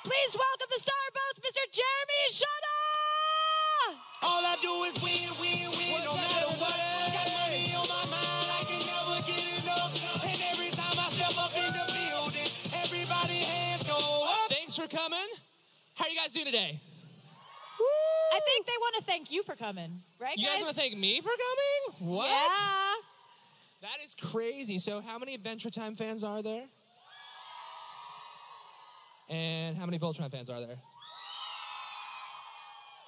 Please welcome the star of both, Mr. Jeremy Shada! All I do is win, win, win, no matter what. Got money on my mind, I can never get enough. And every time I step up in the building, everybody hands go up. Thanks for coming. How are you guys doing today? I think they want to thank you for coming, right, You guys want to thank me for coming? What? Yeah. That is crazy. So how many Adventure Time fans are there? And how many Voltron fans are there?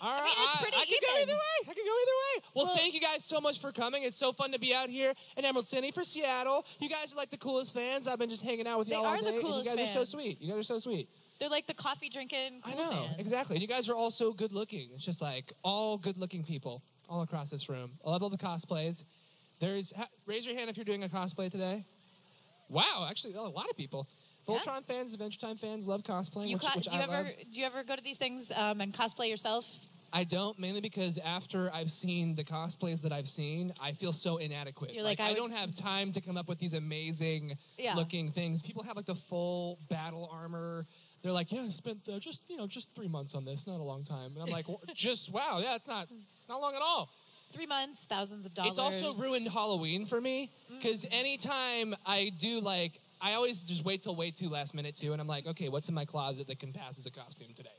All right, I mean, it's pretty I can go even. either way. I can go either way. Well, thank you guys so much for coming. It's so fun to be out here in Emerald City for Seattle. You guys are like the coolest fans. I've been just hanging out with y'all all day. They are the coolest and you guys fans. are so sweet. You guys are so sweet. They're like the coffee drinking cool I know, fans. exactly. And you guys are all so good looking. It's just like all good looking people all across this room. I love all the cosplays. Raise your hand if you're doing a cosplay today. Wow, actually, a lot of people. Voltron fans, Adventure Time fans love cosplaying, which I love. Do you ever go to these things and cosplay yourself? I don't, mainly because after I've seen the cosplays that I've seen, I feel so inadequate. You're like, I don't have time to come up with these amazing looking things. People have like the full battle armor. They're like, yeah, I spent just 3 months on this, not a long time. And I'm like, well, wow, yeah, it's not long at all. 3 months, thousands of dollars. It's also ruined Halloween for me because anytime I do I always just wait till way too last minute too, and I'm like, okay, what's in my closet that can pass as a costume today?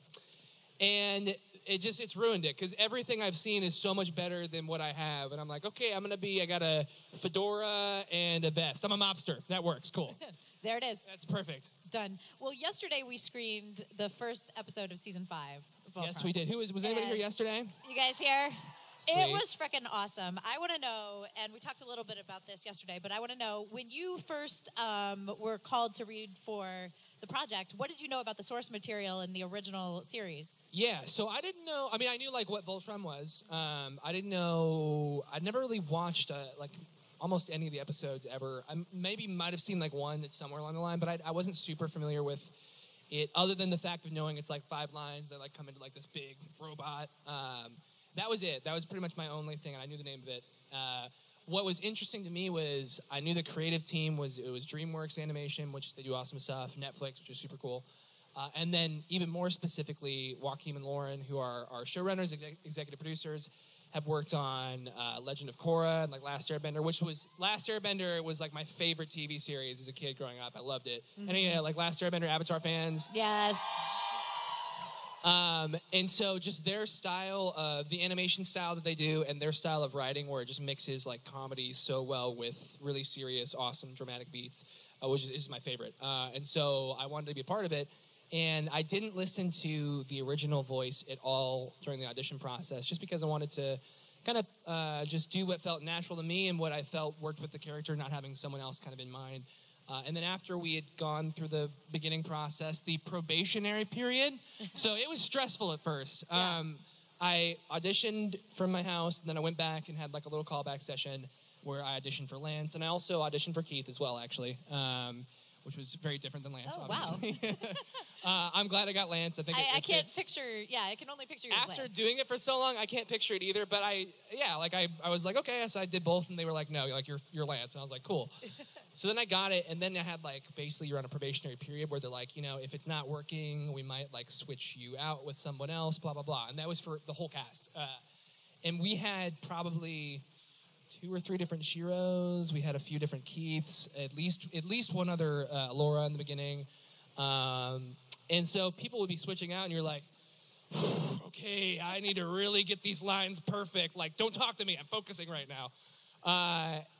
And it's ruined it because everything I've seen is so much better than what I have, and I'm like, okay, I got a fedora and a vest. I'm a mobster. That works. Cool. There it is. That's perfect. Done. Well, yesterday we screened the first episode of season 5 of Voltron. Yes, we did. Was anybody here yesterday? You guys here? Sweet. It was freaking awesome. I want to know, and we talked a little bit about this yesterday, but I want to know, when you first were called to read for the project, what did you know about the source material in the original series? Yeah, so I didn't know. I mean, I knew what Voltron was. I didn't know. I'd never really watched almost any of the episodes ever. I maybe might have seen one that's somewhere along the line, but I wasn't super familiar with it, other than the fact of knowing it's 5 lines that come into this big robot. That was it. That was pretty much my only thing, and I knew the name of it. What was interesting to me was I knew the creative team was DreamWorks Animation, which they do awesome stuff, Netflix, which is super cool, and then even more specifically, Joaquin and Lauren, who are our showrunners, executive producers, have worked on Legend of Korra and Last Airbender, Last Airbender was my favorite TV series as a kid growing up. I loved it. Mm-hmm. Any Last Airbender Avatar fans? Yes. And so just their style of the animation style that they do and their style of writing where it just mixes comedy so well with really serious, awesome, dramatic beats, which is my favorite. And so I wanted to be a part of it. And I didn't listen to the original voice at all during the audition process just because I wanted to kind of just do what felt natural to me and what I felt worked with the character, not having someone else kind of in mind. And then after we had gone through the beginning process, the probationary period, so it was stressful at first. Yeah. I auditioned from my house, and then I went back and had a little callback session where I auditioned for Lance, and I also auditioned for Keith as well, actually, which was very different than Lance, obviously. Wow. I'm glad I got Lance. I think I can't picture, I can only picture you as After Lance. doing it for so long, I can't picture it either, but I was like, okay, so I did both, and they were like, no, you're Lance, and I was like, cool. So then I got it, and then I had basically you're on a probationary period where they're like, if it's not working, we might switch you out with someone else, blah, blah, blah. And that was for the whole cast. And we had probably 2 or 3 different Shiros. We had a few different Keiths, at least one other Laura in the beginning. And so people would be switching out, and you're like, okay, I need to really get these lines perfect. Don't talk to me. I'm focusing right now.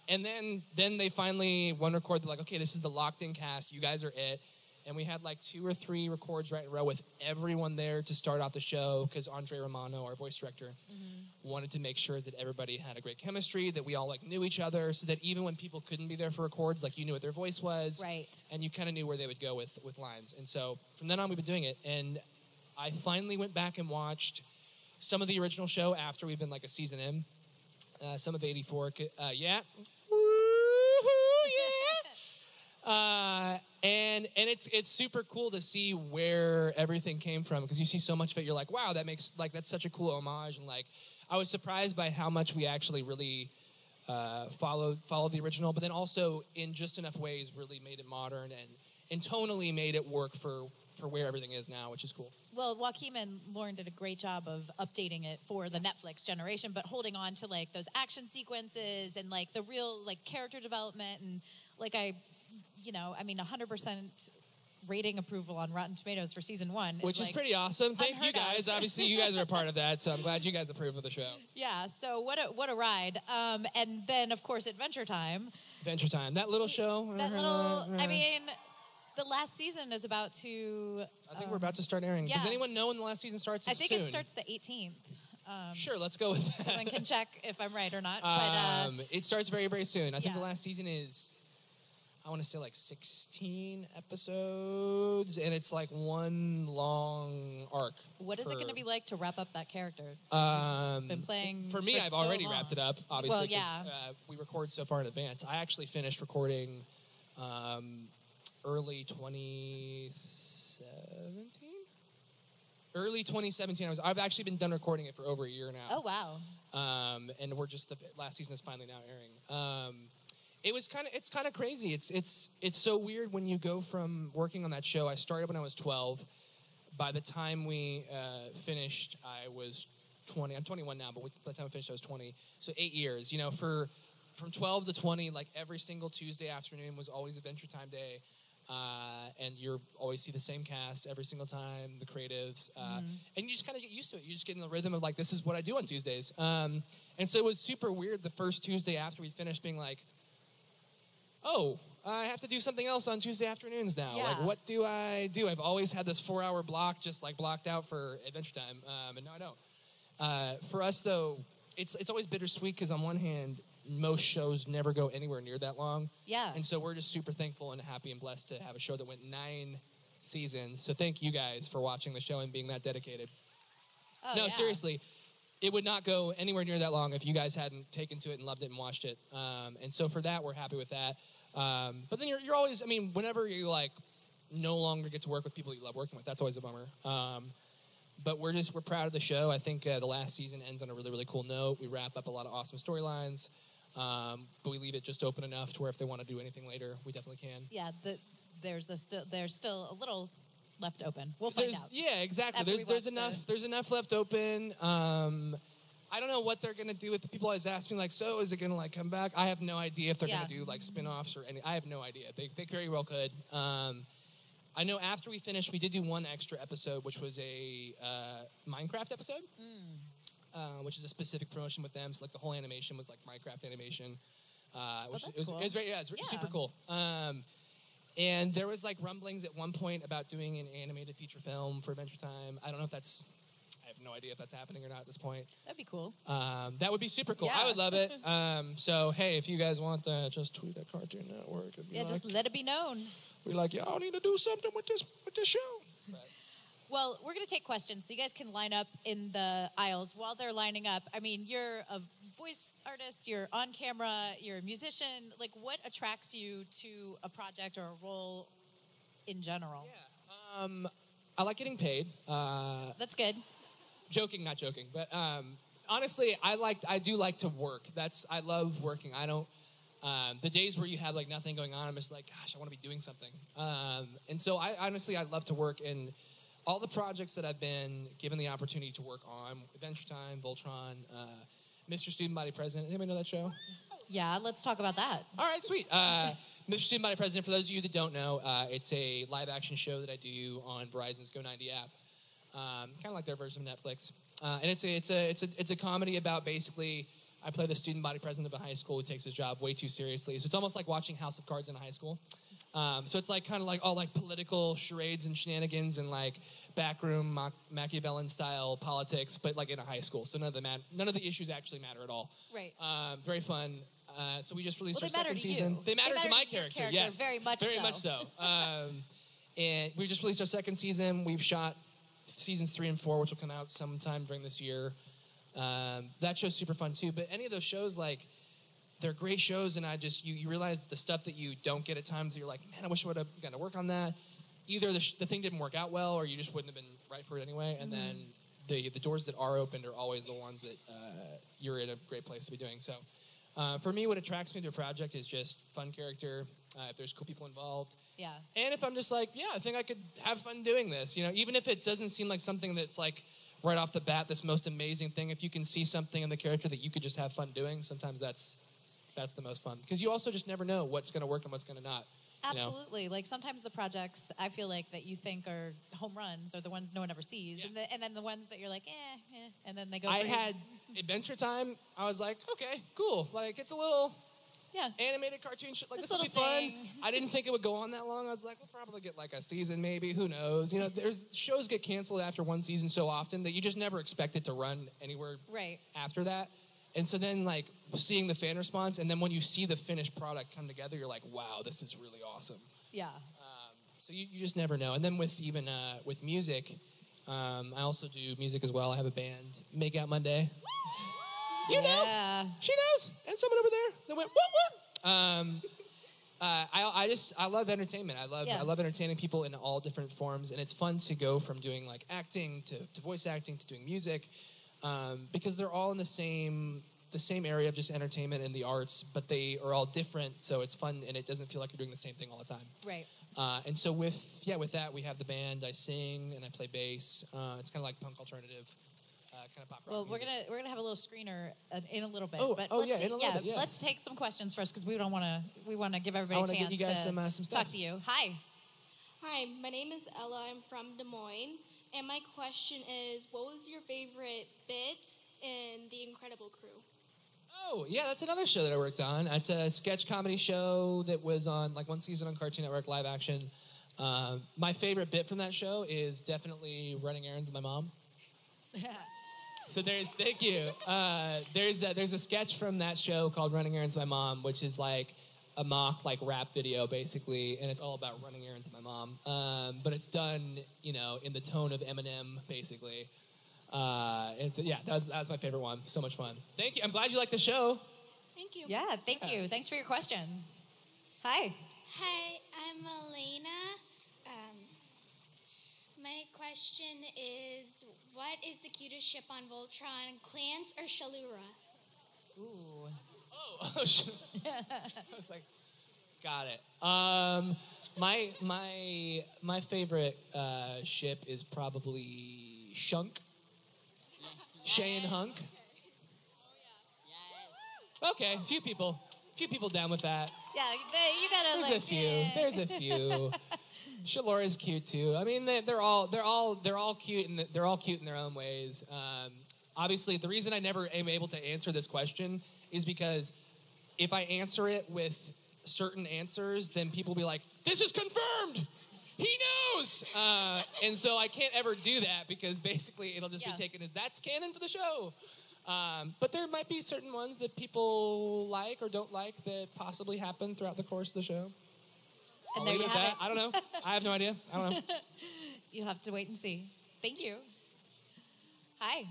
And then they finally, one record, they're like, okay, this is the locked-in cast. You guys are it. And we had 2 or 3 records right in a row with everyone there to start off the show because Andre Romano, our voice director, wanted to make sure that everybody had a great chemistry, that we all knew each other, so that even when people couldn't be there for records, you knew what their voice was. Right. And you kind of knew where they would go with lines. And so from then on, we've been doing it. And I finally went back and watched some of the original show after we've been a season in. Some of 84. Yeah. And it's super cool to see where everything came from because you see so much of it. You're like, wow, that's such a cool homage. And I was surprised by how much we actually really followed the original, but then also in just enough ways really made it modern and tonally made it work for for where everything is now, which is cool. Well, Joaquin and Lauren did a great job of updating it for the Netflix generation, but holding on to like those action sequences and like the real like character development and like 100% rating approval on Rotten Tomatoes for season 1. Which is pretty awesome. Thank you guys. Obviously, you guys are a part of that, so I'm glad you guys approve of the show. Yeah, so what a ride. And then, of course, Adventure Time. Adventure Time. That little show. The last season is about to... I think we're about to start airing. Yeah. Does anyone know when the last season starts? I think soon. It starts the 18th. Sure, let's go with that. Someone can check if I'm right or not. It starts very, very soon. I think Yeah. the last season is... I want to say like 16 episodes, and it's like one long arc. What is it going to be like to wrap up that character? Been playing for me, I've so already long. wrapped it up, obviously, Well, because we record so far in advance. I actually finished recording early 2017. Early 2017. I've actually been done recording it for over a year now. Oh, wow. And the last season is finally now airing. It's kind of crazy. It's so weird when you go from working on that show. I started when I was 12. By the time we finished, I was 20. I'm 21 now, but by the time I finished, I was 20. So 8 years. You know, from 12 to 20, like every single Tuesday afternoon was always Adventure Time day. And you always see the same cast every single time, the creatives. And you just kind of get used to it. You just get in the rhythm of like, this is what I do on Tuesdays. And so it was super weird the first Tuesday after we finished being like, oh, I have to do something else on Tuesday afternoons now. Yeah. Like, what do I do? I've always had this 4-hour block just like blocked out for Adventure Time, and now I don't. For us, though, it's always bittersweet because on one hand, most shows never go anywhere near that long. Yeah. And so we're just super thankful and happy and blessed to have a show that went 9 seasons. So thank you guys for watching the show and being that dedicated. Oh, No, yeah. seriously. It would not go anywhere near that long if you guys hadn't taken to it and loved it and watched it. And so for that, we're happy with that. But then you're always, whenever you like no longer get to work with people you love working with, that's always a bummer. But we're proud of the show. I think the last season ends on a really, really cool note. We wrap up a lot of awesome storylines, but we leave it just open enough to where if they want to do anything later, we definitely can. Yeah, there's still a little left open. We'll find out. Yeah, exactly. After we There's watch enough. There's enough left open. I don't know what they're gonna do with the people. Always ask me like, so is it gonna like come back? I have no idea if they're gonna do like spin-offs or any. I have no idea. They very well could. I know after we finished, we did do one extra episode, which was a Minecraft episode, which is a specific promotion with them. So like the whole animation was like Minecraft animation. Which that's cool. It was very super cool. And there was like rumblings at one point about doing an animated feature film for Adventure Time. I don't know if that's. I have no idea if that's happening or not at this point. That'd be cool. That would be super cool. Yeah. I would love it. So, hey, if you guys want that, just tweet at Cartoon Network. Just let it be known. We're like, y'all need to do something with this show. But, Well, we're going to take questions, so you guys can line up in the aisles. While they're lining up, you're a voice artist, you're on camera, you're a musician. Like, what attracts you to a project or a role in general? yeah. I like getting paid. That's good. Joking, not joking. But honestly, I do like to work. I love working. I don't... the days where you have like nothing going on, I'm just like, gosh, I want to be doing something. And so I love to work, and all the projects that I've been given the opportunity to work on, Adventure Time, Voltron, Mr. Student Body President. Anybody know that show? Yeah, let's talk about that. All right, sweet. Mr. Student Body President, for those of you that don't know, it's a live action show that I do on Verizon's Go 90 app. Kind of like their version of Netflix. And it's a comedy about basically, I play the student body president of a high school who takes his job way too seriously. So it's almost like watching House of Cards in a high school. So it's like kind of like all like political charades and shenanigans and like backroom Machiavellian style politics, but like in a high school. So none of the issues actually matter at all. Right. Very fun. So we just released our they matter second to season. you. They matter to my your character. character, Yes, very much so. And we just released our second season. We've shot seasons 3 and 4, which will come out sometime during this year. That show's super fun too. But any of those shows, like, they're great shows, and you realize the stuff that you don't get at times. You're like, man, I wish I would have gotten to work on that. Either the thing didn't work out well, or you just wouldn't have been right for it anyway. And then the doors that are opened are always the ones that you're in a great place to be doing. So for me, what attracts me to a project is just fun character. if there's cool people involved. Yeah. And if I'm just like, yeah, I think I could have fun doing this, even if it doesn't seem like something that's like right off the bat, this most amazing thing, if you can see something in the character that you could just have fun doing, sometimes that's the most fun. Because you also just never know what's going to work and what's going to not. Absolutely. Like sometimes the projects I feel like that you think are home runs are the ones no one ever sees. Yeah. And then the ones that you're like, and then they go I for had Adventure Time. I was like, okay, cool. Like it's a little animated cartoon shit. Like this will be fun. I didn't think it would go on that long. I was like, we'll probably get like a season maybe. Who knows? There's shows get canceled after one season so often that you just never expect it to run anywhere after that. And so then, like, seeing the fan response, and then when you see the finished product come together, you're like, wow, this is really awesome. Yeah. So you just never know. And then with music, I also do music as well. I have a band, Make Out Monday. You know, she knows. And someone over there that went, what? I love entertainment. I love entertaining people in all different forms, and it's fun to go from doing like acting to voice acting to doing music. Because they're all in the same area of just entertainment and the arts, but they are all different, so it's fun and it doesn't feel like you're doing the same thing all the time. Right. And so with that, we have the band. I sing and I play bass. It's kind of like punk alternative, kind of pop rock. Well, music. we're gonna have a little screener in a little bit. In a let's little bit. Yes. Let's take some questions first because we want to give everybody a chance give you guys to some stuff. talk to you. Hi. Hi, my name is Ella. I'm from Des Moines. And my question is, what was your favorite bit in The Incredible Crew? Oh, yeah, that's another show that I worked on. It's a sketch comedy show that was on, like, one season on Cartoon Network live action. My favorite bit from that show is definitely running errands with my mom. So thank you. There's a sketch from that show called Running Errands with My Mom, which is like a mock like rap video basically, and it's all about running errands with my mom. But it's done, in the tone of Eminem basically. And so that was my favorite one. So much fun. Thank you. I'm glad you liked the show. Thank you. Yeah, thank you. Thanks for your question. Hi. Hi, I'm Elena. My question is, what is the cutest ship on Voltron, Clance or Shalura? Ooh. Oh, I was like, got it. My favorite ship is probably Shunk. Shay and Hunk. Okay, a few people down with that. Yeah, you gotta. There's a few. Shalora's cute too. I mean, they're all cute and they're all cute in their own ways. Obviously, the reason I never am able to answer this question is because if I answer it with certain answers, then people will be like, "This is confirmed. He knows." And so I can't ever do that because basically it'll just be taken as that's canon for the show. But there might be certain ones that people like or don't like that possibly happen throughout the course of the show. And there you have it. I don't know. I have no idea. I don't know. You'll have to wait and see. Thank you. Hi.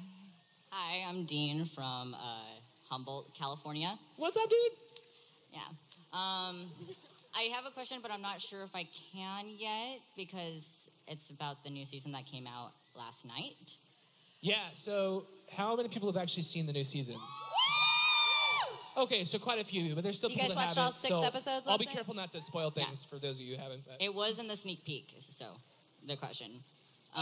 Hi, I'm Dean from Humboldt, California. What's up, dude? Yeah. I have a question, but I'm not sure if I can yet because it's about the new season that came out last night. Yeah, so how many people have actually seen the new season? Okay, so quite a few, but there's still You people guys that watched haven't. all 6 episodes I'll last be night? careful not to spoil things for those of you who haven't. But. It was in the sneak peek, so the question.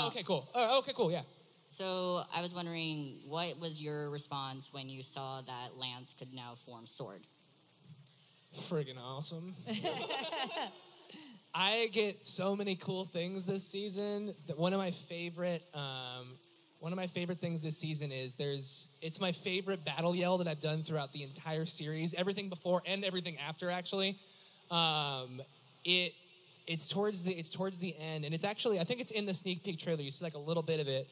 Okay, cool. Okay, cool, yeah. So I was wondering, what was your response when you saw that Lance could now form Sword? Friggin' awesome. I get so many cool things this season. One of my favorite things this season is it's my favorite battle yell that I've done throughout the entire series. Everything before and everything after, actually. It's towards the end, and it's actually, I think it's in the sneak peek trailer. You see like a little bit of it,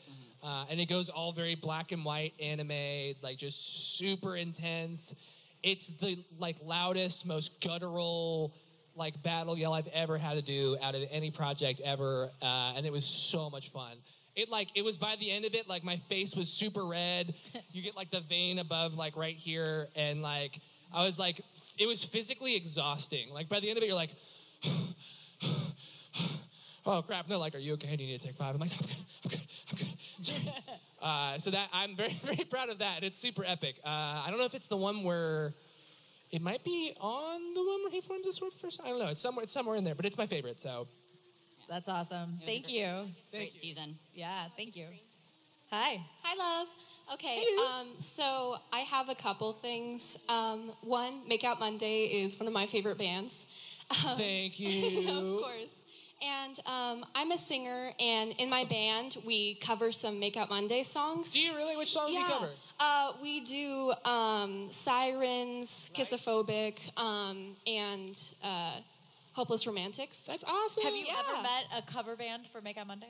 and it goes all very black and white anime, like just super intense. It's the like loudest, most guttural like battle yell I've ever had to do out of any project ever, and it was so much fun. It was by the end of it, like my face was super red. You get like the vein above like right here, and like I was like, it was physically exhausting. Like by the end of it, you're like, oh crap! And they're like, are you okay? Do you need to take 5? I'm like, I'm good. Sorry. So that I'm very, very proud of that. It's super epic. I don't know if it's the one where It might be on the one where he forms the sword first. I don't know. It's somewhere in there, but it's my favorite. So That's awesome. Thank you. Great season. Yeah, thank you. Hi. Hi, love. Okay, so I have a couple things. One, Make Out Monday is one of my favorite bands. thank you. Of course. And I'm a singer, and in my band, we cover some Make Out Monday songs. Do you really? Which songs do you cover? We do Sirens, Kissophobic, and Hopeless Romantics. That's awesome. Have you ever met a cover band for Make Out Monday?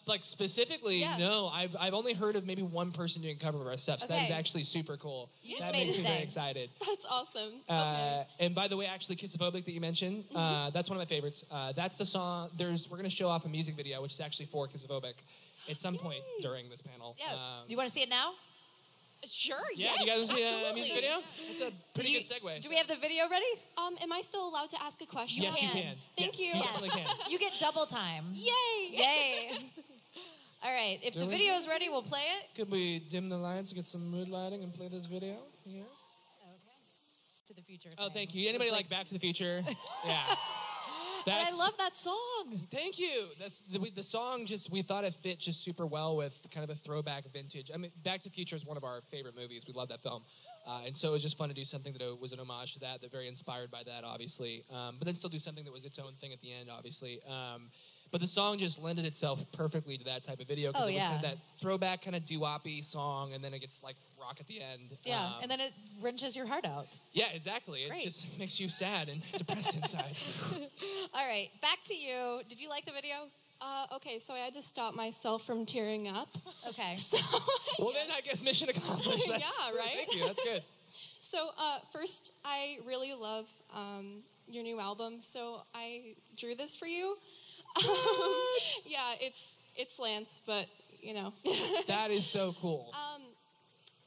Like specifically, Yeah. no. I've only heard of maybe one person doing cover of our stuff. So that is Okay. actually super cool. You just that made makes his me very day. excited. That's awesome. Okay. And by the way, actually, Kissophobic that you mentioned, that's one of my favorites. That's the song. We're going to show off a music video, which is actually for Kissophobic at some point during this panel. Yeah. You want to see it now? Sure, Yeah, yes, you guys want to see a absolutely. music video? That's a pretty good segue. Do we have the video ready? Am I still allowed to ask a question? Yes, you can. can. Thank Yes, you. You definitely can. You get double time. Yay! Yay. All right. If the Do we? video is ready, we'll play it. Could we dim the lights, get some mood lighting, and play this video? Yes. To the future. Oh, thing. thank you. Anybody like Back to the Future? Yeah. But I love that song. Thank you. That's the song. We thought it fit just super well with kind of a throwback vintage. I mean, Back to the Future is one of our favorite movies. We love that film, and so it was just fun to do something that was an homage to that. That very inspired by that, obviously. But then still do something that was its own thing at the end, obviously. But the song just lended itself perfectly to that type of video because it was kind of that throwback kind of doo-woppy song, and then it gets like rock at the end. Yeah, and then it wrenches your heart out. Yeah, exactly. It Great. just makes you sad and depressed inside. All right, back to you. Did you like the video? Okay, so I had to stop myself from tearing up. Okay. So, Well, then I guess mission accomplished. That's, Yeah, right? Thank you. That's good. so first, I really love your new album, so I drew this for you. Yeah, it's Lance, but you know. That is so cool.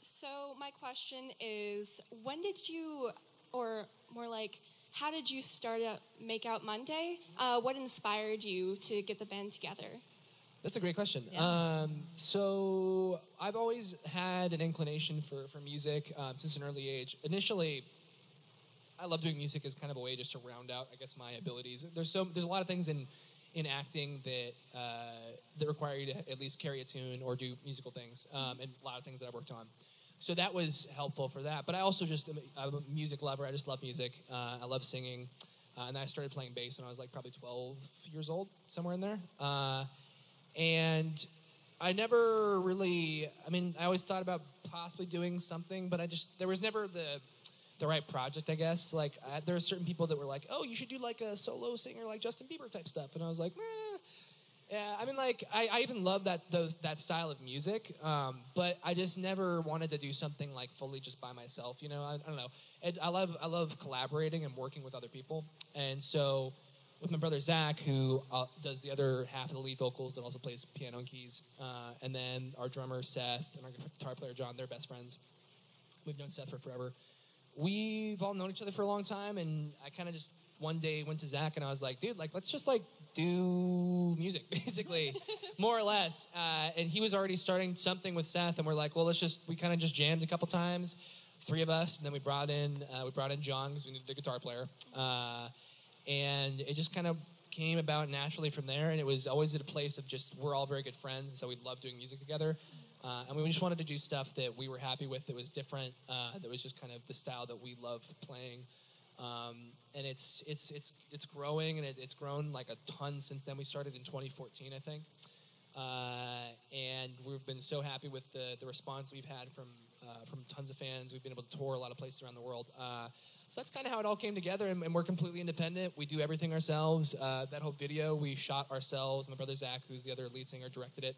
So my question is, when did you, or more like, how did you start Make Out Monday? What inspired you to get the band together? That's a great question. Yeah. So I've always had an inclination for music since an early age. Initially, I love doing music as kind of a way just to round out, I guess, my abilities. There's a lot of things in acting that require you to at least carry a tune or do musical things, and a lot of things that I've worked on. So that was helpful for that. But I also I'm a music lover. I just love music. I love singing. And I started playing bass when I was like probably 12 years old, somewhere in there. And I never really, I always thought about possibly doing something, but there was never the right project, I guess. Like, there are certain people that were like, oh, you should do like a solo singer, like Justin Bieber type stuff. And I was like, meh. Yeah, I even love that style of music, but I just never wanted to do something like fully just by myself. You know, I don't know. I love collaborating and working with other people, and so with my brother Zach, who does the other half of the lead vocals and also plays piano and keys, and then our drummer Seth and our guitar player John, they're best friends. We've known Seth for forever. We've all known each other for a long time, and I kind of just one day went to Zach and I was like, dude, like let's just like do music, basically, more or less. And he was already starting something with Seth, and we're like, well, we kind of just jammed a couple times, three of us, and then we brought in John because we needed a guitar player, and it just kind of came about naturally from there. And it was always at a place of just we're all very good friends, and so we love doing music together. And we just wanted to do stuff that we were happy with, that was different, that was just kind of the style that we love playing. And it's growing, and it's grown like a ton since then. We started in 2014, I think. And we've been so happy with the response we've had from tons of fans. We've been able to tour a lot of places around the world. So that's kind of how it all came together, and we're completely independent. We do everything ourselves. That whole video we shot ourselves. My brother Zach, who's the other lead singer, directed it.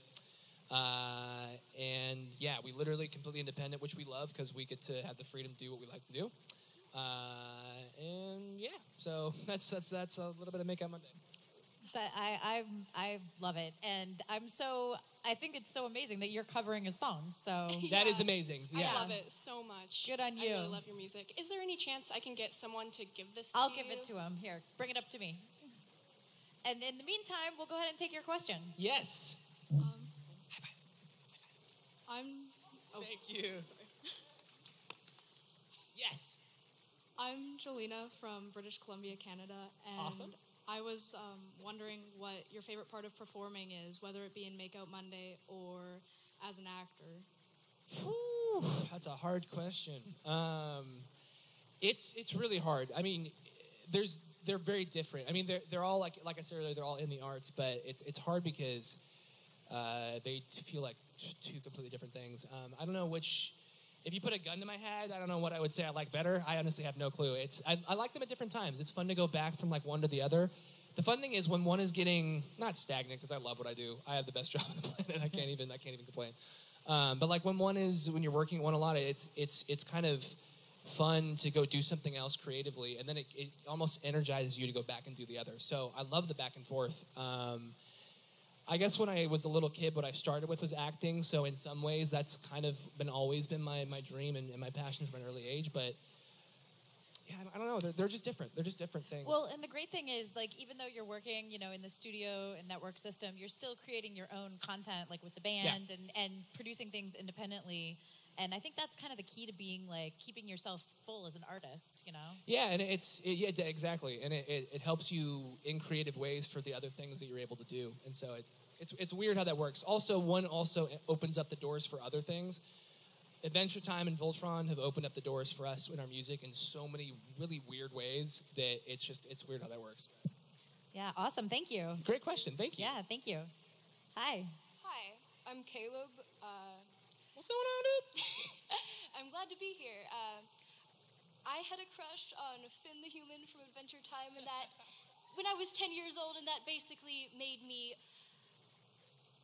And yeah, we literally completely independent, which we love because we get to have the freedom to do what we like to do. And yeah, so that's a little bit of Make Out Monday. But I love it, and I think it's so amazing that you're covering a song. So That is amazing. Yeah. I love it so much. Good on you. I really love your music. Is there any chance I can get someone to give this I'll to give you? it to him. Here, bring it up to me. And in the meantime, we'll go ahead and take your question. Yes. I'm... Thank you. Yes. I'm Jolena from British Columbia, Canada, and Awesome. I was wondering what your favorite part of performing is, whether it be in Make Out Monday or as an actor. Whew, that's a hard question. It's really hard. I mean, they're very different. I mean, they're all like I said earlier, they're all in the arts, but it's hard because they feel like two completely different things. I don't know which. If you put a gun to my head, I don't know what I would say I like better. I honestly have no clue. I like them at different times. It's fun to go back from like one to the other. The fun thing is when one is getting not stagnant, because I love what I do. I have the best job on the planet. I can't even complain. But like when you're working one a lot, it's kind of fun to go do something else creatively, and then it almost energizes you to go back and do the other. So I love the back and forth. I guess when I was a little kid, what I started with was acting. So in some ways, that's kind of always been my dream and my passion from an early age. But yeah, I don't know. They're just different. They're just different things. Well, and the great thing is, like, even though you're working, in the studio and network system, you're still creating your own content, like with the band and producing things independently. And I think that's kind of the key to being, like, keeping yourself full as an artist, Yeah, and exactly. And it helps you in creative ways for the other things that you're able to do. And so it's weird how that works. Also, one also opens up the doors for other things. Adventure Time and Voltron have opened up the doors for us in our music in so many really weird ways that it's weird how that works. Yeah, awesome. Thank you. Great question. Thank you. Yeah, thank you. Hi. Hi, I'm Caleb. What's going on, dude? I'm glad to be here. I had a crush on Finn the Human from Adventure Time, and that when I was 10 years old, and that basically made me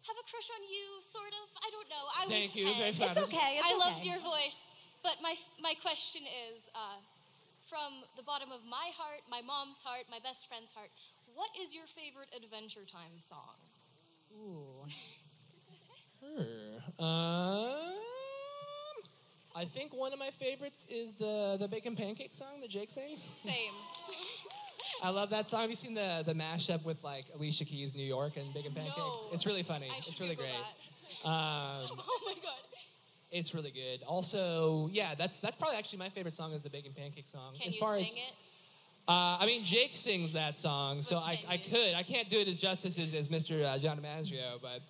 have a crush on you, sort of. I don't know. I was 10. It's okay. I loved your voice. But my question is, from the bottom of my heart, my mom's heart, my best friend's heart, what is your favorite Adventure Time song? Ooh. I think one of my favorites is the Bacon Pancake song that Jake sings. Same. I love that song. Have you seen the mashup with like Alicia Keys' New York and Bacon Pancakes? No. It's really funny. It's really Google great. That. Oh my god. It's really good. Also, yeah, that's probably actually my favorite song is the Bacon Pancake song. Can you sing it? I mean, Jake sings that song, so I could. I can't do it as justice as Mr. John DiMaggio, but...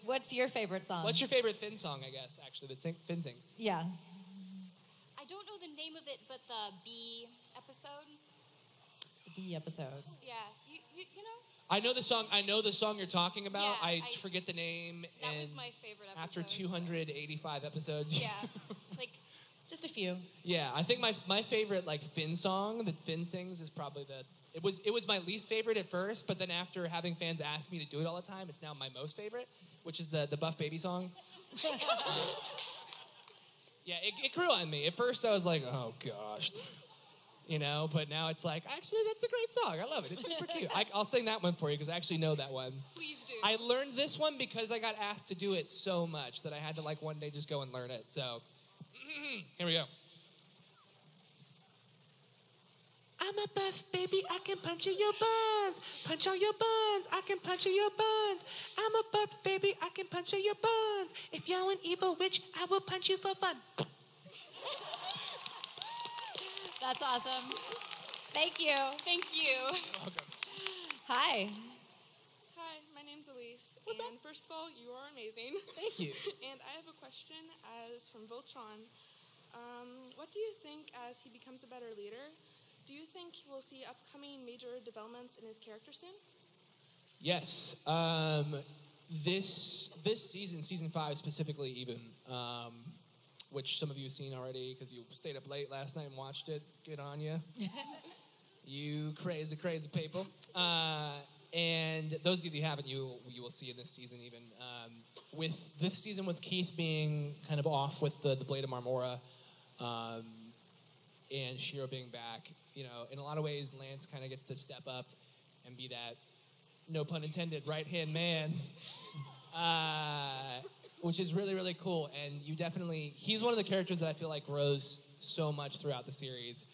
What's your favorite song? What's your favorite Finn song, I guess, actually, that Finn sings? Yeah. I don't know the name of it, but the bee episode. The bee episode. Yeah, you know? I know the song you're talking about. Yeah, I forget the name. That was my favorite episode. After 285 episodes. Yeah, like... Just a few. Yeah, I think my favorite like Finn song that Finn sings is probably it was my least favorite at first, but then after having fans ask me to do it all the time, it's now my most favorite, which is the Buff Baby song. Yeah, it grew on me. At first I was like, oh gosh. But now it's like, actually that's a great song. I love it. It's super cute. I'll sing that one for you because I actually know that one. Please do. I learned this one because I got asked to do it so much that I had to like one day just go and learn it. So here we go. I'm a buff baby, I can punch your buns. Punch all your buns, I can punch your buns. I'm a buff baby, I can punch your buns. If you're an evil witch, I will punch you for fun. That's awesome. Thank you. Thank you. You're welcome. Hi. Hi, my name's Elise. And first of all, you are amazing. Thank you. And I have a question as from Voltron. What do you think as he becomes a better leader? Do you think we'll see upcoming major developments in his character soon? Yes. This season, season 5 specifically even, which some of you have seen already because you stayed up late last night and watched it. Good on you. You crazy, crazy people. And those of you who haven't, you will see in this season even. With this season, with Keith being kind of off with the Blade of Marmora, and Shiro being back, in a lot of ways, Lance kind of gets to step up and be that, no pun intended, right-hand man, which is really, really cool. And he's one of the characters that I feel like grows so much throughout the series.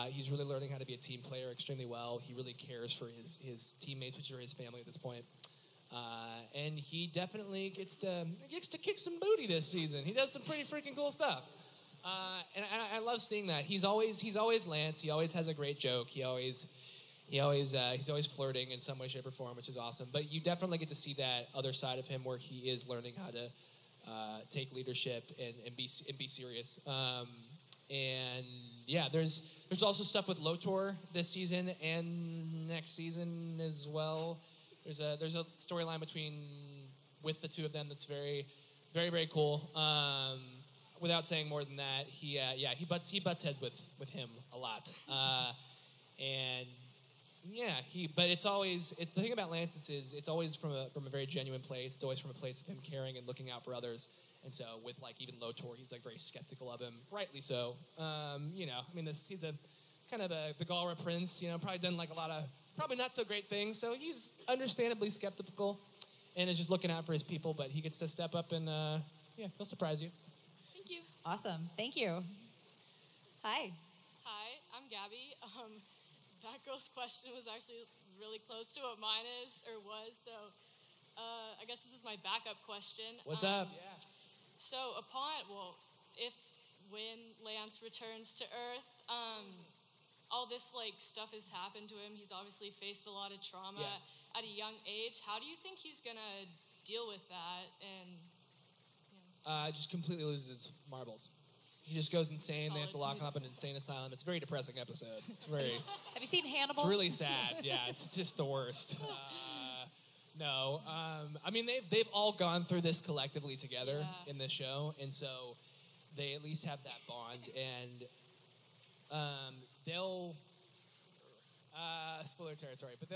He's really learning how to be a team player extremely well. He really cares for his teammates, which are his family at this point. And he definitely gets to kick some booty this season. He does some pretty freaking cool stuff. And I love seeing that. He's always Lance. He always has a great joke. He's always flirting in some way, shape, or form, which is awesome. But you definitely get to see that other side of him where he is learning how to take leadership and be serious. And yeah, there's also stuff with Lotor this season and next season as well. There's a storyline with the two of them that's very, very, very cool. Without saying more than that, he butts heads with him a lot. And yeah, but it's the thing about Lance is it's always from a very genuine place. It's always from a place of him caring and looking out for others. And so with like even Lotor, he's like very skeptical of him, rightly so. He's a kind of the Galra prince, probably done like a lot of probably not so great things. So he's understandably skeptical and is just looking out for his people. But he gets to step up and he'll surprise you. Thank you. Awesome. Thank you. Hi. Hi, I'm Gabby. That girl's question was actually really close to what mine was. So I guess this is my backup question. What's up? Yeah. So when Lance returns to Earth, all this stuff has happened to him. He's obviously faced a lot of trauma at a young age. How do you think he's gonna deal with that? And just completely loses his marbles. He just goes insane. Solid. They have to lock him up in an insane asylum. It's a very depressing episode. It's very. Have you seen Hannibal? It's really sad. Yeah, it's just the worst. No, they've all gone through this collectively together in this show, and so they at least have that bond, and they'll spoiler territory, but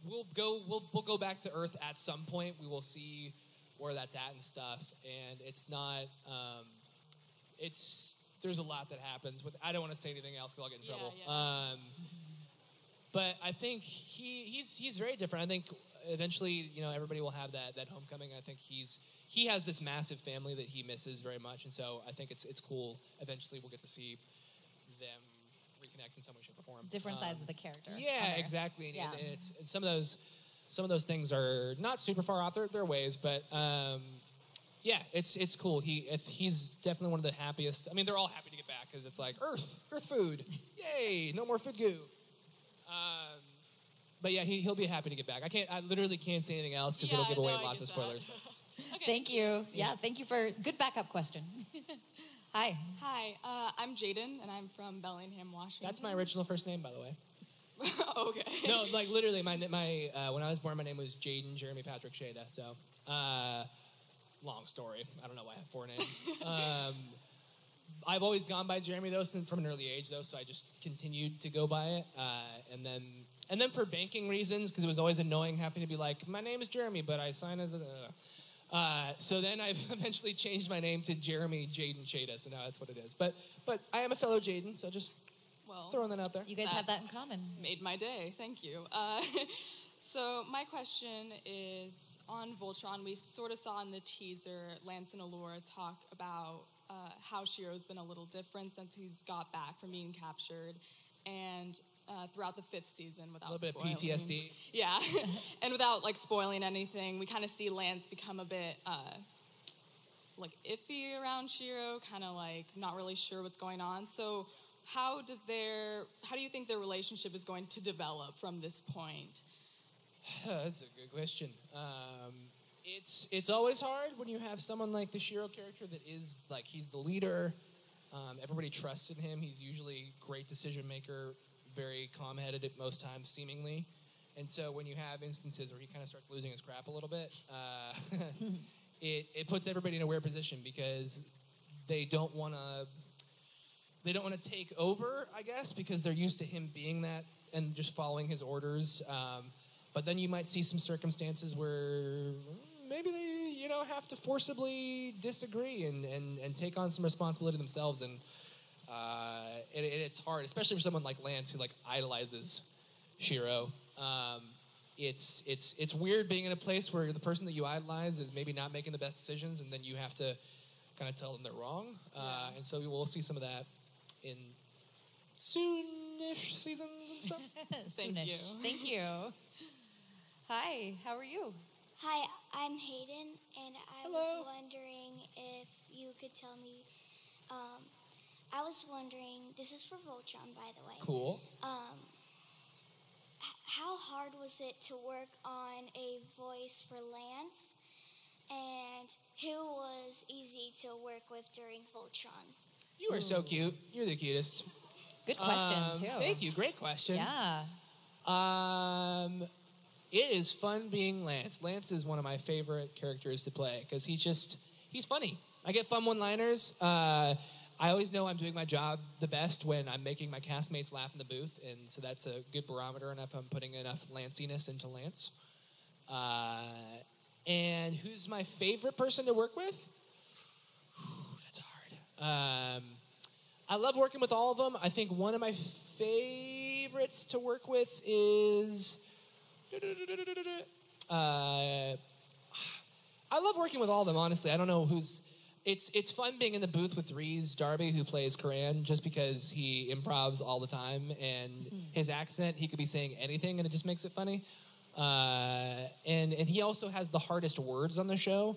we'll go back to Earth at some point. We will see where that's at and stuff, and it's not. There's a lot that happens with. I don't want to say anything else because I'll get in trouble. Yeah. But I think he's very different. I think eventually, everybody will have that homecoming. I think he has this massive family that he misses very much, and so I think it's cool. Eventually, we'll get to see them reconnect in some way, shape, or form. Different sides of the character. Yeah, exactly. And some of those things are not super far off their ways, but. Yeah, it's cool. He's definitely one of the happiest. I mean, they're all happy to get back because it's like Earth food, yay! No more food goo. But yeah, he'll be happy to get back. I literally can't say anything else because it'll give away lots of spoilers. Okay. Thank you. Yeah, thank you for good backup question. Hi. Hi, I'm Jaden, and I'm from Bellingham, Washington. That's my original first name, by the way. Okay. No, like literally, my when I was born, my name was Jaden Jeremy Patrick Shada. So. Long story. I don't know why I have 4 names. I've always gone by Jeremy though, from an early age though, so I just continued to go by it. And then for banking reasons, because it was always annoying having to be like, my name is Jeremy, but I sign as a. So then I've eventually changed my name to Jeremy Jaden Chada, so now that's what it is. But I am a fellow Jaden, so just throwing that out there. You guys have that in common. Made my day. Thank you. So my question is, on Voltron, we sort of saw in the teaser Lance and Allura talk about how Shiro's been a little different since he's got back from being captured, and throughout the 5th season, without a little spoiling. bit of PTSD. Yeah, and without spoiling anything, we kind of see Lance become a bit iffy around Shiro, kind of not really sure what's going on. So how do you think their relationship is going to develop from this point? That's a good question. It's always hard when you have someone like the Shiro character that is he's the leader. Everybody trusts in him. He's usually a great decision maker, very calm-headed at most times, seemingly. And so when you have instances where he kind of starts losing his crap a little bit, it puts everybody in a weird position because they don't want to take over, I guess, because they're used to him being that and just following his orders. But then you might see some circumstances where maybe they, have to forcibly disagree and take on some responsibility themselves. And it's hard, especially for someone like Lance who idolizes Shiro. It's weird being in a place where the person that you idolize is maybe not making the best decisions, and then you have to kind of tell them they're wrong. And so we'll see some of that in soonish seasons and stuff. Soonish. Thank you. Hi, how are you? Hi, I'm Hayden, and I Hello. was wondering if you could tell me I was wondering, this is for Voltron, by the way. Cool. How hard was it to work on a voice for Lance? And who was easy to work with during Voltron? You are so cute. You're the cutest. Good question, too. Thank you. Great question. Yeah. It is fun being Lance. Lance is one of my favorite characters to play because he's funny. I get fun one-liners. I always know I'm doing my job the best when I'm making my castmates laugh in the booth, and so that's a good barometer and if I'm putting enough Lanciness into Lance. And who's my favorite person to work with? That's hard. I love working with all of them. I think one of my favorites to work with is... I love working with all of them, honestly. I don't know who's... It's fun being in the booth with Reese Darby, who plays Karan, just because he improvs all the time, and his accent, he could be saying anything, and it just makes it funny. And he also has the hardest words on the show.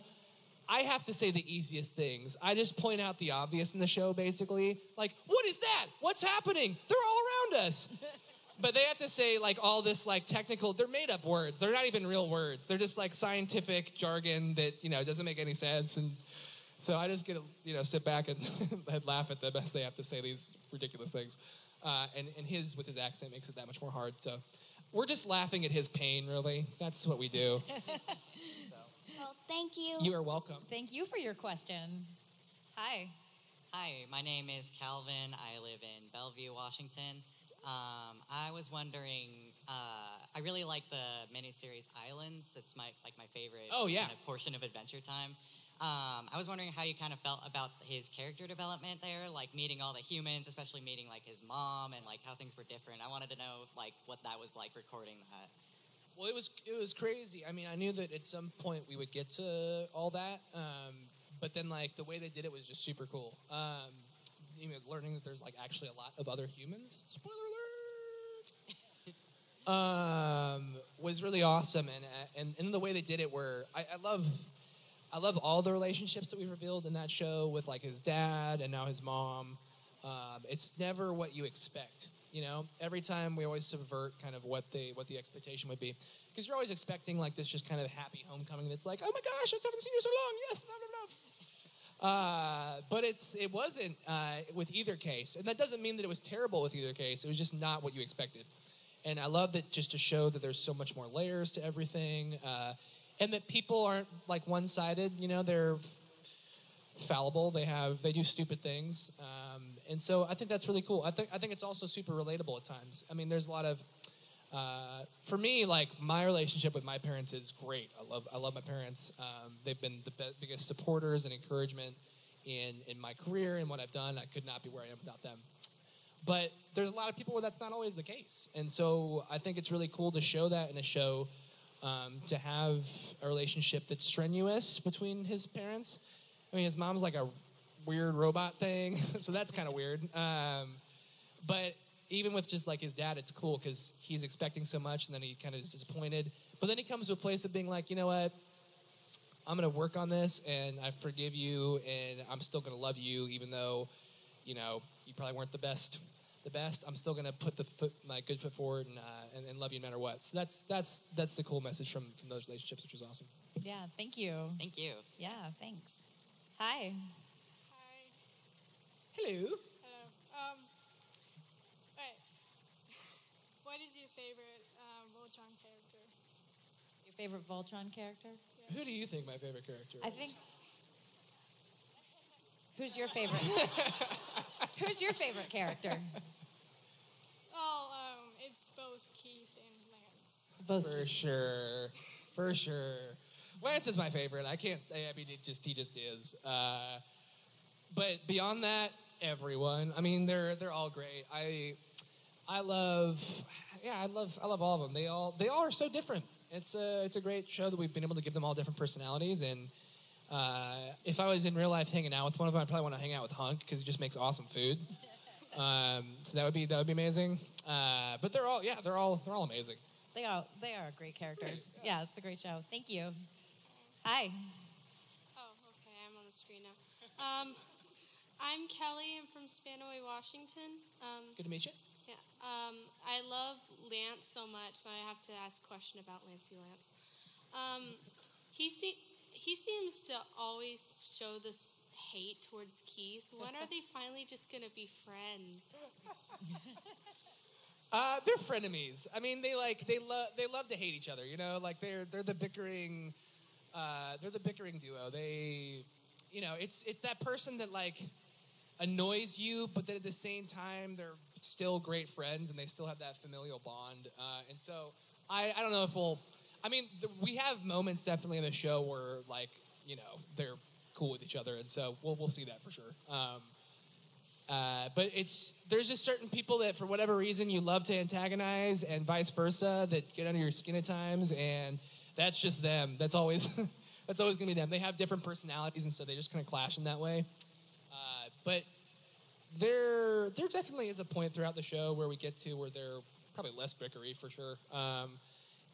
I have to say the easiest things. I just point out the obvious in the show, basically. Like, what is that? What's happening? They're all around us. But they have to say, like, all this, like, technical, they're made-up words. They're not even real words. They're just, like, scientific jargon that, doesn't make any sense. And so I just get to, sit back and laugh at the best they have to say these ridiculous things. And his, with his accent, makes it that much more hard. So we're just laughing at his pain, really. That's what we do. Well, thank you. You are welcome. Thank you for your question. Hi. Hi, my name is Calvin. I live in Bellevue, Washington. I was wondering, I really like the miniseries Islands. It's my favorite kind of portion of Adventure Time. I was wondering how you kind of felt about his character development there, like meeting all the humans, especially meeting like his mom and like how things were different. I wanted to know like what that was like recording that. Well, it was crazy. I mean, I knew that at some point we would get to all that, but then like the way they did it was just super cool. Learning that there's like actually a lot of other humans. Spoiler alert! Was really awesome, and the way they did it, where I love all the relationships that we've revealed in that show with like his dad and now his mom. It's never what you expect. Every time we always subvert kind of what the expectation would be, because you're always expecting like this just kind of happy homecoming that's like, oh my gosh, I haven't seen you so long. Yes, no. But it wasn't with either case, and that doesn't mean that it was terrible with either case. It was just not what you expected, and I love that just to show that there's so much more layers to everything, and that people aren't like one-sided. They're fallible. They do stupid things. And so I think that's really cool. I think it's also super relatable at times. I mean, there's a lot of, for me, like my relationship with my parents is great. I love my parents. They've been the biggest supporters and encouragement in my career and what I've done. I could not be where I am without them. But there's a lot of people where that's not always the case. And so I think it's really cool to show that in a show, to have a relationship that's strenuous between his parents. I mean, his mom's like a weird robot thing, so that's kind of weird. But even with just like his dad, it's cool because he's expecting so much, and then he kind of is disappointed. But then he comes to a place of being like, you know what? I'm going to work on this, and I forgive you, and I'm still going to love you, even though, you probably weren't the best. I'm still going to put my good foot forward and love you no matter what. So that's the cool message from those relationships, which is awesome. Yeah, thank you. Thank you. Yeah, thanks. Hi. Hello. Hello. Right. What is your favorite Voltron character? Your favorite Voltron character? Yeah. Who do you think my favorite character is? I think... Who's your favorite? Who's your favorite character? Well, it's both Keith and Lance. Both. For sure. Lance is my favorite. I can't say. I mean, he just is. But beyond that, everyone. I mean, they're all great. I love all of them. They all are so different. It's a great show that we've been able to give them all different personalities. And if I was in real life hanging out with one of them, I'd probably want to hang out with Hunk because he just makes awesome food. So that would be amazing. But they're all amazing. They are great characters. Yeah, it's a great show. Thank you. Hi. Oh, okay. I'm on the screen now. I'm Kelly. I'm from Spanaway, Washington. Good to meet you. Yeah. I love Lance so much, so I have to ask a question about Lancey Lance. He seems to always show this hate towards Keith. When are they finally just going to be friends? They're frenemies. I mean, they love to hate each other. You know, like they're the bickering duo. They, you know, it's that person that like annoys you, but then at the same time they're still great friends and they still have that familial bond. And so I don't know if we have moments definitely in the show where like, you know, they're cool with each other, and so we'll see that for sure. But there's just certain people that for whatever reason you love to antagonize, and vice versa, that get under your skin at times, and that's just them. That's always gonna be them. They have different personalities, and so they just kind of clash in that way. But there definitely is a point throughout the show where we get to where they're probably less bickery for sure.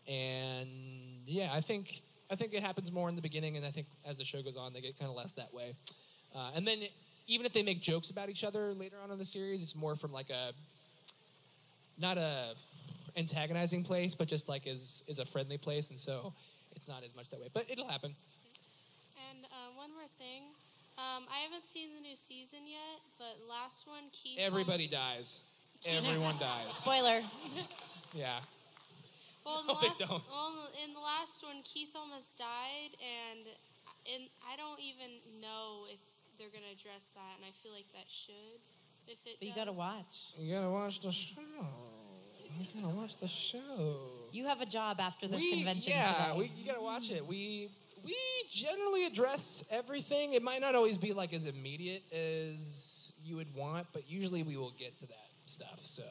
And yeah, I think it happens more in the beginning, and I think as the show goes on, they get kind of less that way. And then even if they make jokes about each other later on in the series, it's more from like not a antagonizing place, but just like is a friendly place, and so it's not as much that way. But it'll happen. And one more thing. I haven't seen the new season yet, but last one, Keith... Everybody dies. Everyone dies. Spoiler. Yeah. Well, No, they don't. In the last one, Keith almost died, and I don't even know if they're going to address that, and I feel like that should, if it But you does. got to watch. You gotta watch the show. You gotta watch the show. You have a job after this convention yeah, today. you gotta watch it. We generally address everything. It might not always be like as immediate as you would want, but usually we will get to that stuff. So,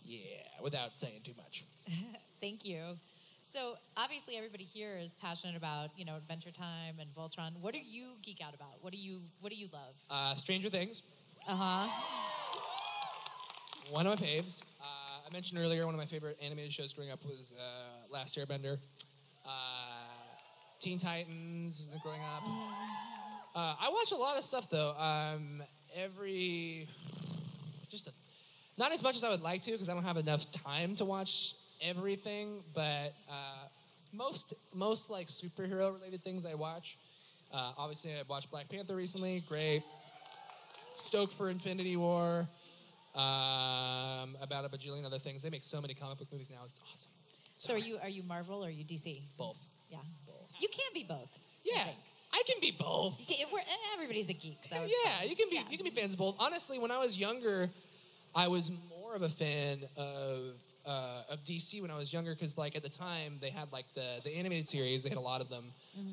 yeah, without saying too much. Thank you. So obviously everybody here is passionate about, you know, Adventure Time and Voltron. What do you geek out about? What do you love? Stranger Things. Uh-huh. One of my faves. I mentioned earlier one of my favorite animated shows growing up was Last Airbender. Teen Titans growing up. I watch a lot of stuff though. Not as much as I would like to because I don't have enough time to watch everything, but most like superhero related things I watch. Obviously I watched Black Panther recently, great. Stoked for Infinity War, about a bajillion other things. They make so many comic book movies now, it's awesome. So are you Marvel or are you DC? Both. Yeah. You can be both. Yeah, I can be both. Everybody's a geek, so yeah, you can be fans of both. Honestly, when I was younger, I was more of a fan of DC when I was younger because, like, at the time they had like the animated series. They had a lot of them,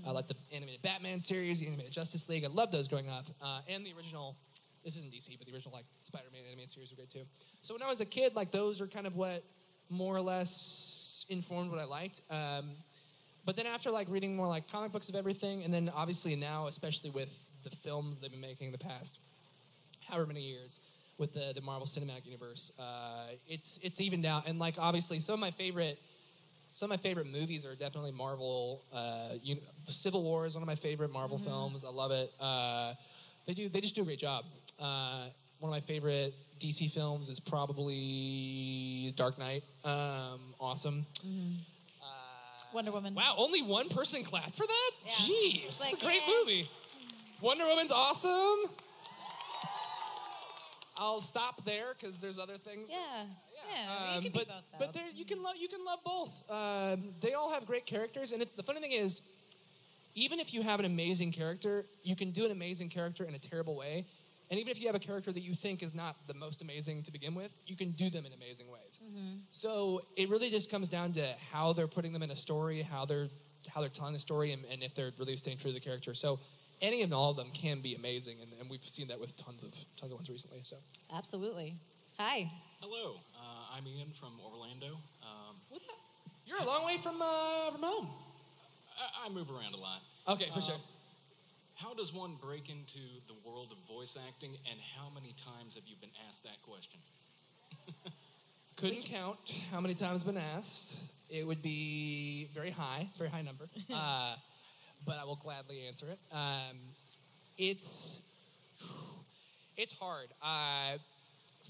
like the animated Batman series, the animated Justice League. I loved those growing up, and the original. This isn't DC, but the original like Spider-Man animated series were great too. So when I was a kid, like those are kind of what more or less informed what I liked. But then after like reading more like comic books of everything, and then obviously now, especially with the films they've been making the past however many years with the Marvel Cinematic Universe, it's evened out. And like obviously some of my favorite movies are definitely Marvel. Civil War is one of my favorite Marvel films. I love it. They just do a great job. One of my favorite DC films is probably Dark Knight. Awesome. Wonder Woman. Wow, only one person clapped for that? Yeah. Jeez, It's it's a great movie. Wonder Woman's awesome. I'll stop there because there's other things. Yeah, you can be both, though. But you can love both. They all have great characters, and the funny thing is, even if you have an amazing character, you can do an amazing character in a terrible way. And even if you have a character that you think is not the most amazing to begin with, you can do them in amazing ways. So it really just comes down to how they're putting them in a story, how they're telling the story, and if they're really staying true to the character. So any and all of them can be amazing, and we've seen that with tons of ones recently. So absolutely. Hi. Hello, I'm Ian from Orlando. What's that? You're a long way from home. I move around a lot. Okay, for sure. How does one break into the world of voice acting, and how many times have you been asked that question? Couldn't count how many times been asked. It would be very high number. But I will gladly answer it. It's It's hard.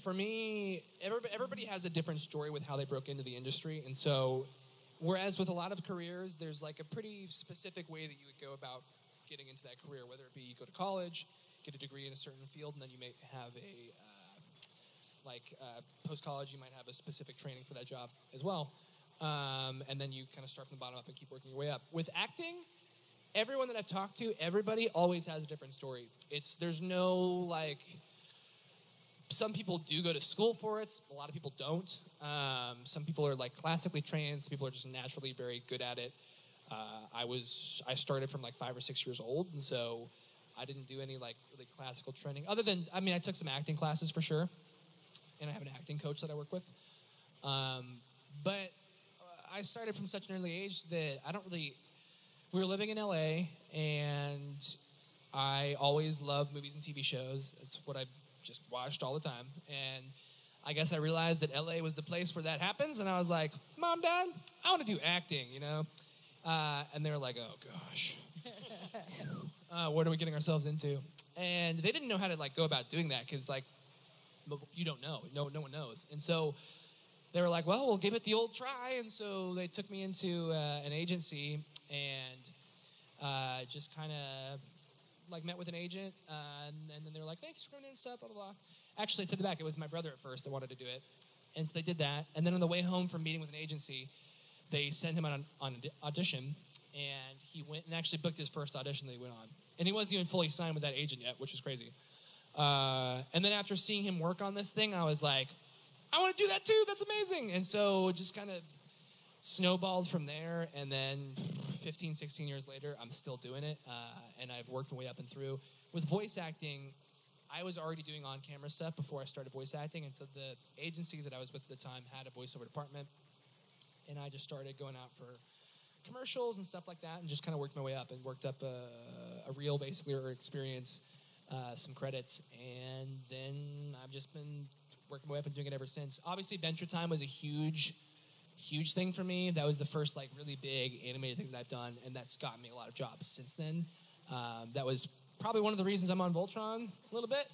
For me, everybody has a different story with how they broke into the industry. And so, whereas with a lot of careers, there's like a pretty specific way that you would go about getting into that career, whether it be you go to college, get a degree in a certain field, and then you may have post-college, you might have a specific training for that job as well. And then you kind of start from the bottom up and keep working your way up. With acting, everyone that I've talked to, everybody always has a different story. There's no, like, some people do go to school for it. A lot of people don't. Some people are, like, classically trained. Some people are just naturally very good at it. I started from, like, 5 or 6 years old, and so I didn't do any, like, really classical training. Other than, I took some acting classes for sure, and I have an acting coach that I work with. But I started from such an early age that we were living in LA, and I always loved movies and TV shows. That's what I just watched all the time. And I guess I realized that LA was the place where that happens, and I was like, Mom, Dad, I want to do acting, And they were like, oh, gosh. What are we getting ourselves into? And they didn't know how to, like, go about doing that because, like, you don't know. No one knows. And so they were like, well, we'll give it the old try. And so they took me into an agency and just kind of, like, met with an agent. And then they were like, thanks for coming in and stuff, blah, blah, blah. Actually, I took it back. It was my brother at first that wanted to do it. And so they did that. And then on the way home from meeting with an agency, they sent him on an audition. And he went and actually booked his first audition that he went on. And he wasn't even fully signed with that agent yet, which was crazy. And then after seeing him work on this thing, I was like, I want to do that too. That's amazing. And so just kind of snowballed from there. And then 15, 16 years later, I'm still doing it. And I've worked my way up and through. With voice acting, I was already doing on-camera stuff before I started voice acting. And so the agency that I was with at the time had a voiceover department. And I just started going out for commercials and stuff like that and just kind of worked my way up and worked up a reel, basically, or experience, some credits. And then I've just been working my way up and doing it ever since. Obviously, Adventure Time was a huge thing for me. That was the first, like, really big animated thing that I've done, and that's gotten me a lot of jobs since then. That was probably one of the reasons I'm on Voltron a little bit.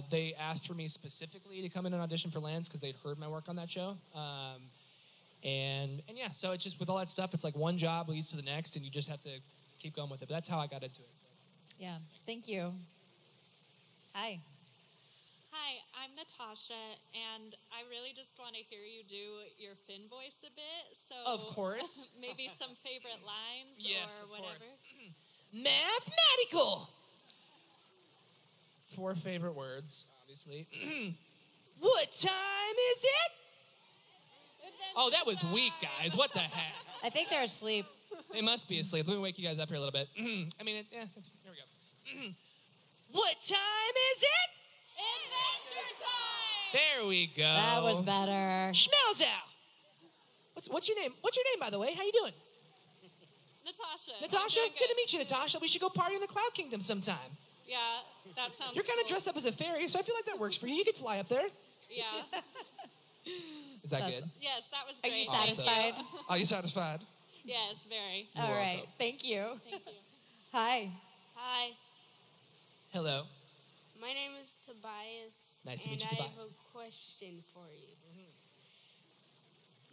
They asked for me specifically to come in and audition for Lance because they'd heard my work on that show. And yeah, so it's just with all that stuff, it's like one job leads to the next, and you just have to keep going with it. But that's how I got into it. So. Yeah, thank you. Hi. Hi, I'm Natasha, and I really just want to hear you do your Finn voice a bit. So of course. Maybe some favorite lines yes, or whatever. Course. Mathematical. 4 favorite words, obviously. What time is it? Oh, that was weak, guys. What the heck? I think they're asleep. They must be asleep. Let me wake you guys up here a little bit. Here we go. What time is it? Adventure time! There we go. That was better. Schmelzow. What's your name? What's your name, by the way? How you doing? Natasha. Natasha? Good to meet you, Natasha. We should go party in the Cloud Kingdom sometime. Yeah, that sounds You're kind of dressed up as a fairy, so I feel like that works for you. You could fly up there. Yeah. Is that good? Yes, that was great. great. Are you satisfied? Are you satisfied? Yes, very. All right. Thank you. Thank you. Hi. Hi. Hello. My name is Tobias. Nice to meet you, And I Tobias. have a question for you.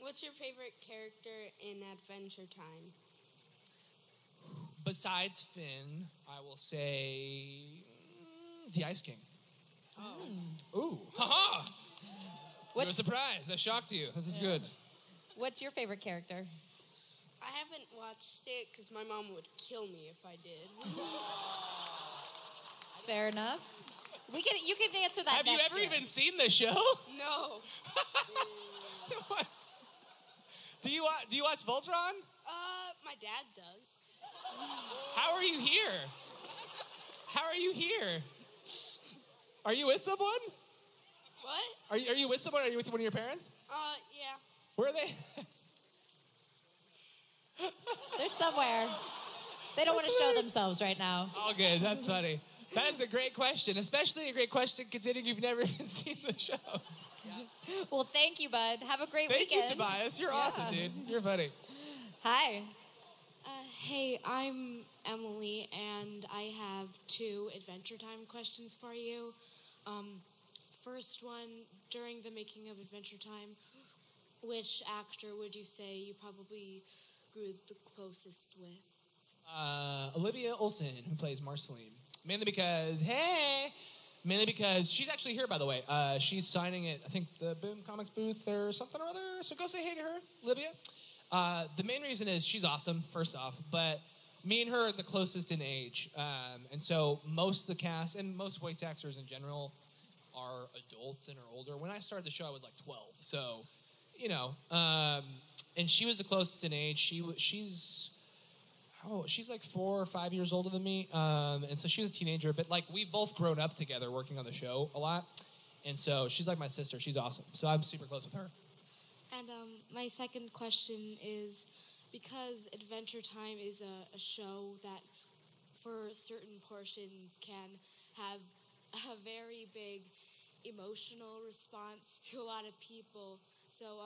What's your favorite character in Adventure Time? Besides Finn, I will say the Ice King. Oh. Ooh. Ha-ha! You're a surprise. I shocked you. This is good. What's your favorite character? I haven't watched it because my mom would kill me if I did. Fair enough. You can answer that. Have you ever even seen the show? No. What? Do you watch Voltron? My dad does. How are you here? How are you here? Are you with someone? What? Are you with someone? Are you with one of your parents? Yeah. Where are they? They're somewhere. They don't want to show themselves right now. All good. That's funny. That is a great question, especially a great question considering you've never even seen the show. Well, thank you, bud. Have a great weekend. Thank you, Tobias. You're awesome, dude. You're funny. Hi. Hey, I'm Emily, and I have 2 Adventure Time questions for you. First one, during the making of Adventure Time, which actor would you say you probably grew the closest with? Olivia Olsen, who plays Marceline. Mainly because she's actually here, by the way. She's signing at, I think, the Boom Comics booth or something or other. So go say hey to her, Olivia. The main reason is she's awesome, first off. But me and her are the closest in age. And so most of the cast and most voice actors in general are adults and are older. When I started the show, I was like 12. So, and she was the closest in age. She's like 4 or 5 years older than me. And so she was a teenager. But, like, we've both grown up together working on the show a lot. And so she's like my sister. She's awesome. So I'm super close with her. And my second question is, because Adventure Time is a show that for certain portions can have a very big emotional response to a lot of people. So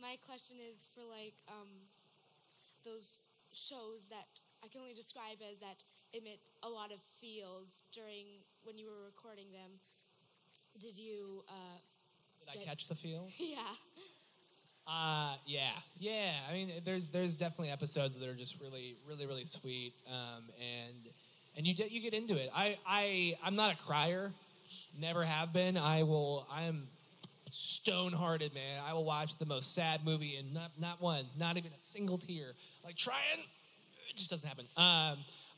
my question is for those shows that I can only describe as that emit a lot of feels during when you were recording them. Did you Did I catch the feels? Yeah. Yeah. I mean, there's definitely episodes that are just really, really, really sweet, and you get into it. I'm not a crier, never have been. I am stone-hearted, man. I will watch the most sad movie and not even a single tear. Like trying, it just doesn't happen.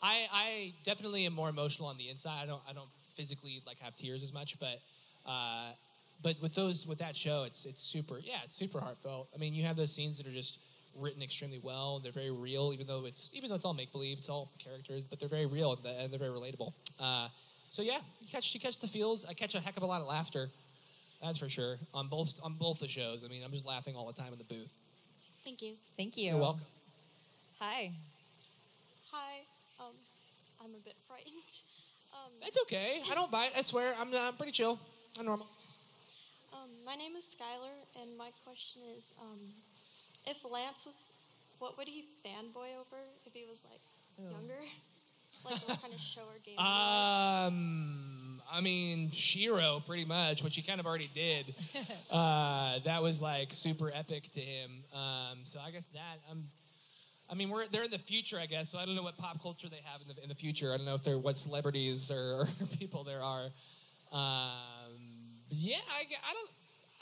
I definitely am more emotional on the inside. I don't physically like have tears as much, but with that show, it's super heartfelt. I mean, you have those scenes that are just written extremely well. They're very real, even though it's all make believe, it's all characters, but they're very real and they're very relatable. So yeah, you catch the feels. I catch a heck of a lot of laughter, that's for sure, on both the shows. I mean, I'm just laughing all the time in the booth. Thank you. Thank you. You're welcome. Hi. I'm a bit frightened. That's okay. I don't bite. I swear. I'm pretty chill. I'm normal. My name is Skylar, and my question is, if Lance was, what would he fanboy over if he was younger? Like what kind of show or game? I mean, Shiro, pretty much, which he kind of already did. That was like super epic to him. So I guess they're in the future, I guess. So I don't know what pop culture they have in the future. I don't know what celebrities or people there are. But yeah,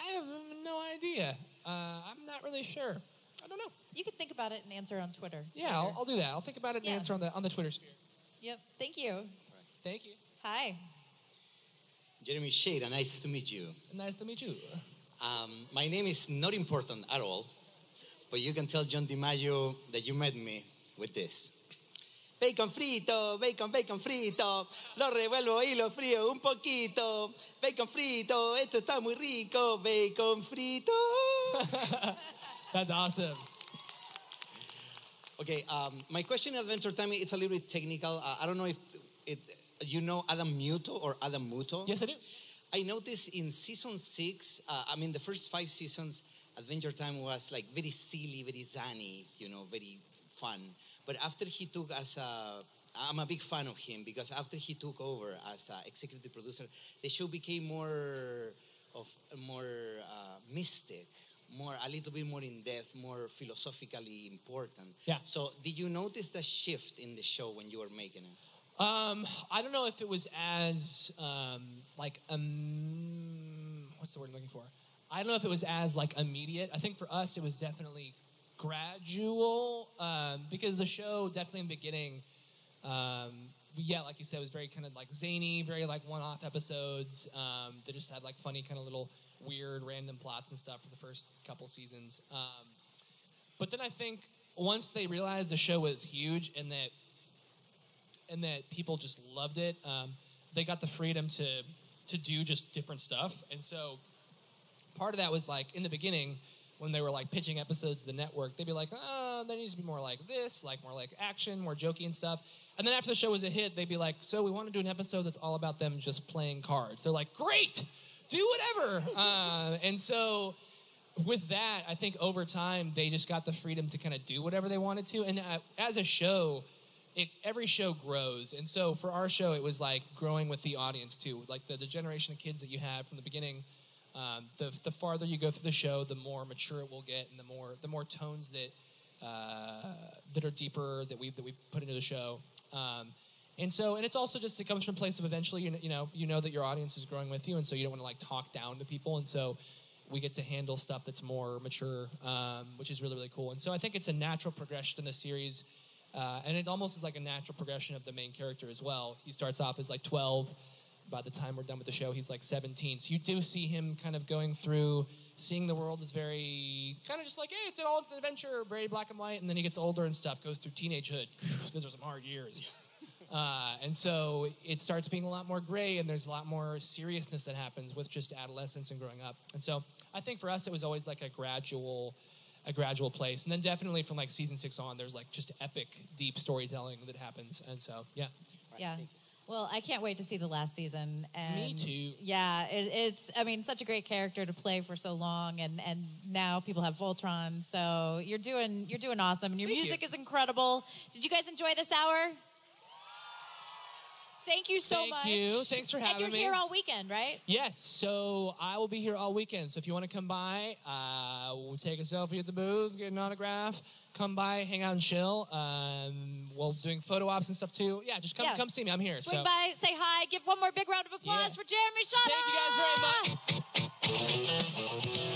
I have no idea. I'm not really sure. I don't know. You can think about it and answer on Twitter. Yeah, I'll do that. I'll think about it and answer on the Twitter sphere. Yep. Thank you. Thank you. Hi. Jeremy Shada, nice to meet you. Nice to meet you. My name is not important at all, but you can tell John DiMaggio that you met me with this. Bacon frito, bacon frito, lo revuelvo y lo frío un poquito. Bacon frito, esto está muy rico, bacon frito. That's awesome. Okay, my question in Adventure Time, it's a little bit technical. I don't know if you know Adam Muto or Adam Muto? Yes, I do. I noticed in season 6, the first 5 seasons, Adventure Time was like very silly, very zany, very fun. But after he took I'm a big fan of him because after he took over as executive producer, the show became more mystic, a little bit more in depth, more philosophically important. Yeah. So did you notice the shift in the show when you were making it? I don't know if it was as what's the word I'm looking for? I don't know if it was as immediate. I think for us it was definitely gradual because the show definitely in the beginning, like you said, was very kind of zany, very one-off episodes that just had funny kind of little weird random plots and stuff for the first couple seasons. But then I think once they realized the show was huge and that people just loved it, they got the freedom to do just different stuff. And so part of that was in the beginning when they were pitching episodes to the network, they'd be like, oh, there needs to be more like this, more like action, more jokey and stuff. And then after the show was a hit, they'd be like, so we want to do an episode that's all about them just playing cards. They're like, great, do whatever. And so with that, I think over time, they just got the freedom to kind of do whatever they wanted to. And as a show, every show grows. And so for our show, it was like growing with the audience too. Like the generation of kids that you had from the beginning, the farther you go through the show, the more mature it will get, and the more tones that are deeper that we put into the show. And it's also just, it comes from a place of eventually, you know that your audience is growing with you, and so you don't want to like talk down to people. And so we get to handle stuff that's more mature, which is really, really cool. And so I think it's a natural progression in the series. And it almost is like a natural progression of the main character as well. He starts off as like 12. By the time we're done with the show, he's like 17. So you do see him kind of going through, seeing the world as very, kind of just like, hey, it's an adventure, very black and white. And then he gets older and stuff, goes through teenagehood. Those are some hard years. And so it starts being a lot more gray, and there's a lot more seriousness that happens with just adolescence and growing up. And so I think for us, it was always like a gradual place. And then definitely from like season 6 on, there's like just epic, deep storytelling that happens. And so, yeah. Yeah. Well, I can't wait to see the last season. And me too. Yeah, it's such a great character to play for so long, and now people have Voltron. So you're doing awesome, and your music is incredible. Did you guys enjoy this hour? Thank you so much. Thank you. Thanks for having me. And you're here all weekend, right? Yes. So I will be here all weekend. So if you want to come by, we'll take a selfie at the booth, get an autograph, come by, hang out and chill. We're doing photo ops and stuff too. Yeah, just come see me. I'm here. Swing by, say hi, give one more big round of applause for Jeremy Shaw. Thank you guys very much.